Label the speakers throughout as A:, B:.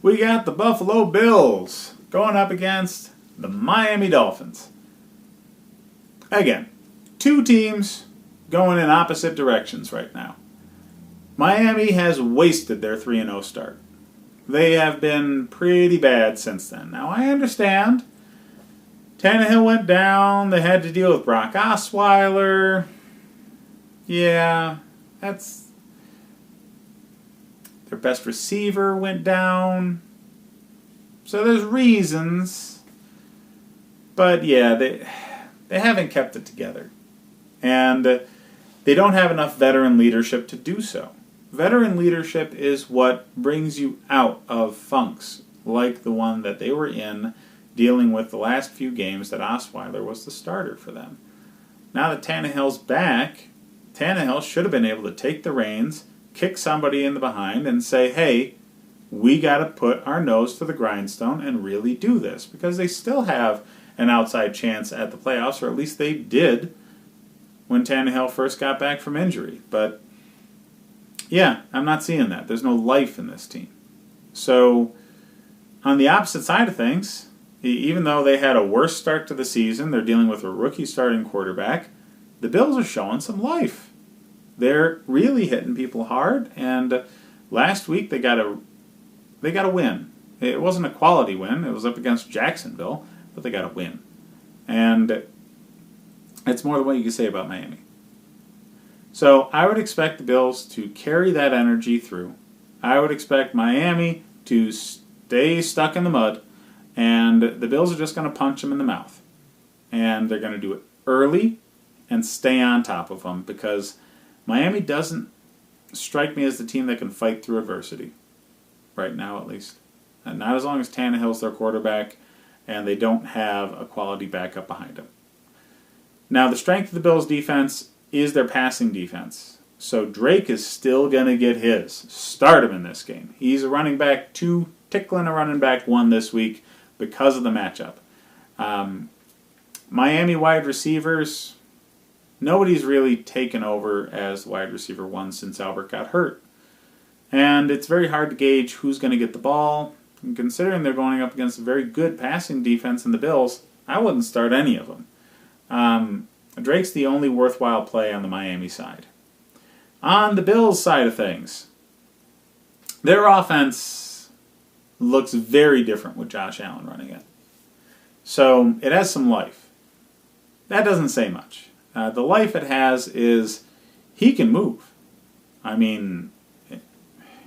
A: we got the Buffalo Bills going up against the Miami Dolphins. Again, two teams going in opposite directions right now. Miami has wasted their 3-0 start. They have been pretty bad since then. Now, I understand Tannehill went down. They had to deal with Brock Osweiler. Yeah, that's... Their best receiver went down. So there's reasons. But yeah, they haven't kept it together. And they don't have enough veteran leadership to do so. Veteran leadership is what brings you out of funks like the one that they were in dealing with the last few games that Osweiler was the starter for them. Now that Tannehill's back, Tannehill should have been able to take the reins, kick somebody in the behind, and say, hey, we got to put our nose to the grindstone and really do this. Because they still have an outside chance at the playoffs, or at least they did when Tannehill first got back from injury. But yeah, I'm not seeing that. There's no life in this team. So, on the opposite side of things, even though they had a worse start to the season, they're dealing with a rookie starting quarterback, the Bills are showing some life. They're really hitting people hard, and last week they got a win. It wasn't a quality win. It was up against Jacksonville, but they got a win. And it's more than what you can say about Miami. So I would expect the Bills to carry that energy through. I would expect Miami to stay stuck in the mud, and the Bills are just going to punch them in the mouth. And they're going to do it early and stay on top of them, because Miami doesn't strike me as the team that can fight through adversity. Right now, at least. And not as long as Tannehill's their quarterback and they don't have a quality backup behind him. Now, the strength of the Bills' defense is their passing defense. So Drake is still going to get his. Start him in this game. He's a running back 2, tickling a running back 1 this week because of the matchup. Miami wide receivers, nobody's really taken over as wide receiver 1 since Albert got hurt. And it's very hard to gauge who's going to get the ball. And considering they're going up against a very good passing defense in the Bills, I wouldn't start any of them. Drake's the only worthwhile play on the Miami side. On the Bills side of things, their offense looks very different with Josh Allen running it. So it has some life. That doesn't say much. The life it has is he can move. I mean,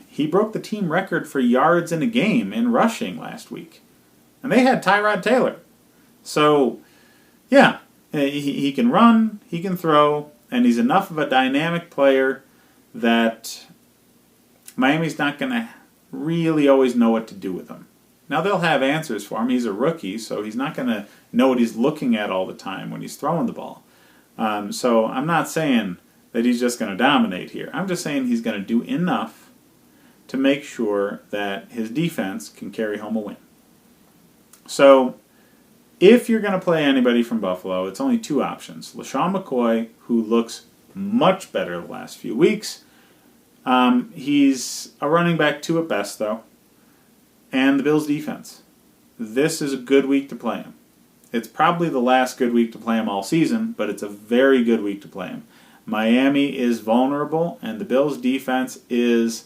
A: he broke the team record for yards in a game in rushing last week. And they had Tyrod Taylor. So, yeah, he can run, he can throw, and he's enough of a dynamic player that Miami's not going to really always know what to do with him. Now, they'll have answers for him. He's a rookie, so he's not going to know what he's looking at all the time when he's throwing the ball. So I'm not saying that he's just going to dominate here. I'm just saying he's going to do enough to make sure that his defense can carry home a win. So, if you're going to play anybody from Buffalo, it's only 2 options. LaShawn McCoy, who looks much better the last few weeks. He's a running back 2 at best, though. And the Bills' defense. This is a good week to play him. It's probably the last good week to play him all season, but it's a very good week to play him. Miami is vulnerable, and the Bills' defense is...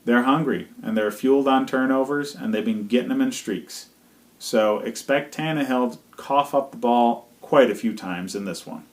A: They're hungry, and they're fueled on turnovers, and they've been getting them in streaks. So expect Tannehill to cough up the ball quite a few times in this one.